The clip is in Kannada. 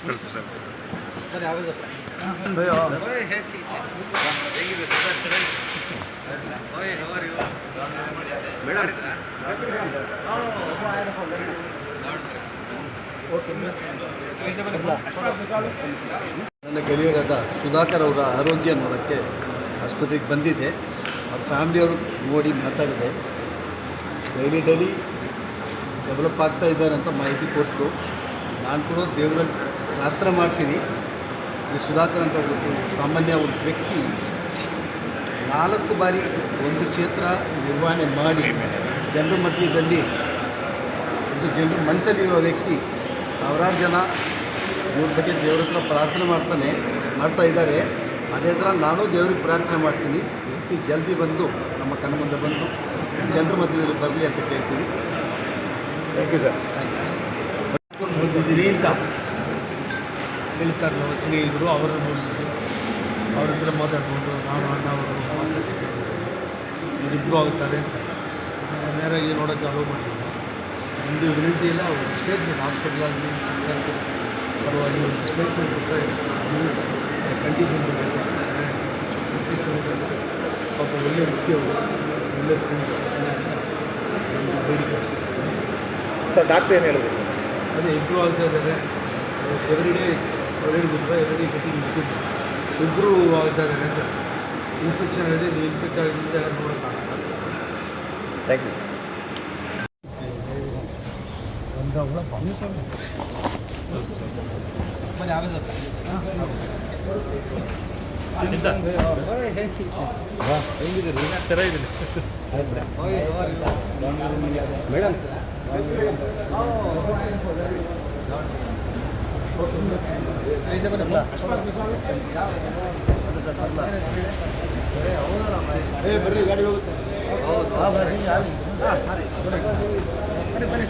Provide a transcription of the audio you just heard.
ಸ್ವಲ್ಪ ಸ್ವಲ್ಪ ನನ್ನ ಗೆಳೆಯರಾದ ಸುಧಾಕರ್ ಅವರ ಆರೋಗ್ಯ ನೋಡೋಕ್ಕೆ ಆಸ್ಪತ್ರೆಗೆ ಬಂದಿದ್ದೆ. ಅವ್ರ ಫ್ಯಾಮಿಲಿಯವರು ನೋಡಿ ಮಾತಾಡಿದೆ. ಡೈಲಿ ಡೆವಲಪ್ ಆಗ್ತಾ ಇದ್ದಾರೆ ಅಂತ ಮಾಹಿತಿ ಕೊಟ್ಟರು. ನಾನು ಕೂಡ ದೇವರಲ್ಲಿ ಪ್ರಾರ್ಥನೆ ಮಾಡ್ತೀನಿ. ಈ ಸುಧಾಕರ್ ಅಂತ ಒಂದು ಸಾಮಾನ್ಯ ಒಂದು ವ್ಯಕ್ತಿ 4 ಬಾರಿ ಒಂದು ಕ್ಷೇತ್ರ ನಿರ್ವಹಣೆ ಮಾಡಿ ಜನರ ಮಧ್ಯದಲ್ಲಿ ಒಂದು ಜನರ ಮನಸ್ಸಲ್ಲಿರೋ ವ್ಯಕ್ತಿ. ಸಾವಿರಾರು ಜನ ಇವ್ರ ಬಗ್ಗೆ ದೇವ್ರ ಹತ್ರ ಪ್ರಾರ್ಥನೆ ಮಾಡ್ತಾ ಇದ್ದಾರೆ. ಅದೇ ಥರ ನಾನು ದೇವ್ರಿಗೆ ಪ್ರಾರ್ಥನೆ ಮಾಡ್ತೀನಿ. ವ್ಯಕ್ತಿ ಜಲ್ದಿ ಬಂದು ನಮ್ಮ ಕಣ್ಣ ಮುಂದೆ ಬಂದು ಜನರ ಮಧ್ಯದಲ್ಲಿ ಬರಲಿ ಅಂತ ಕೇಳ್ತೀನಿ. Thank you sir. ಬಂದಿದ್ದೀನಿ ಅಂತ ಹೇಳ್ತಾರೆ ನಮ್ಮ ಸ್ನೇಹಿತರು. ಅವರನ್ನು ನೋಡಿದ್ವಿ, ಅವ್ರ ಹತ್ರ ಮಾತಾಡ್ಕೊಂಡು ನಾನು ಅಣ್ಣ ಅವರು ಮಾತಾಡ್ಸ್ಕೊಂಡು ಇವರಿಬ್ಬರು ಆಗುತ್ತಾರೆ ಅಂತ ನೇರಾಗಿ ನೋಡೋಕ್ಕೆ ಅಲೋ ಮಾಡಿಲ್ಲ. ಒಂದು ವಿನಂತಿ ಇಲ್ಲ, ಒಂದು ಸ್ಟೇಟ್ಮೆಂಟ್ ಹಾಸ್ಪಿಟಲಲ್ಲಿ ಸರ್ಕಾರಕ್ಕೆ ಪರವಾಗಿ ಒಂದು ಸ್ಟೇಟ್ಮೆಂಟ್ ಕೊಟ್ಟರೆ ಕಂಡೀಷನ್ ಬಗ್ಗೆ ಪಾಪ ಒಳ್ಳೆಯ ವ್ಯಕ್ತಿ ಅವರು, ಒಳ್ಳೆಯ ಫ್ರೆಂಡ್, ಒಂದು ಬೇಡಿಕೆ ಅಷ್ಟೇ ಸರ್. ಡಾಕ್ಟ್ರ್ ಏನು ಹೇಳಿದ್ರು? ಅದೇ ಇಂಪ್ರೂವ್ ಆಗ್ತಾ ಇದ್ದಾರೆ. ಎವ್ರಿ ಡೇ ಅವ್ರು ಹೇಳಿದ್ರು ಎವ್ರಿ ಡೇ ಕಟಿಂಗ್ ಬಿಟ್ಟಿದ್ದು ಇಂಪ್ರೂವ್ ಆಗ್ತಾ ಇದ್ದಾರೆ ಅಂತ. ಇನ್ಫೆಕ್ಷನ್ ಇದೆ, ನೀವು ಇನ್ಫೆಕ್ಟ್ ಆಗಿದ್ದರೆ ಯಾರು ನೋಡೋಕ್ಕಾಗಲ್ಲ. Thank you. ಮೇಡಮ್ ಬರ್ರಿ, ಗಾಡಿ ಹೋಗುತ್ತೆ. ಬನ್ನಿ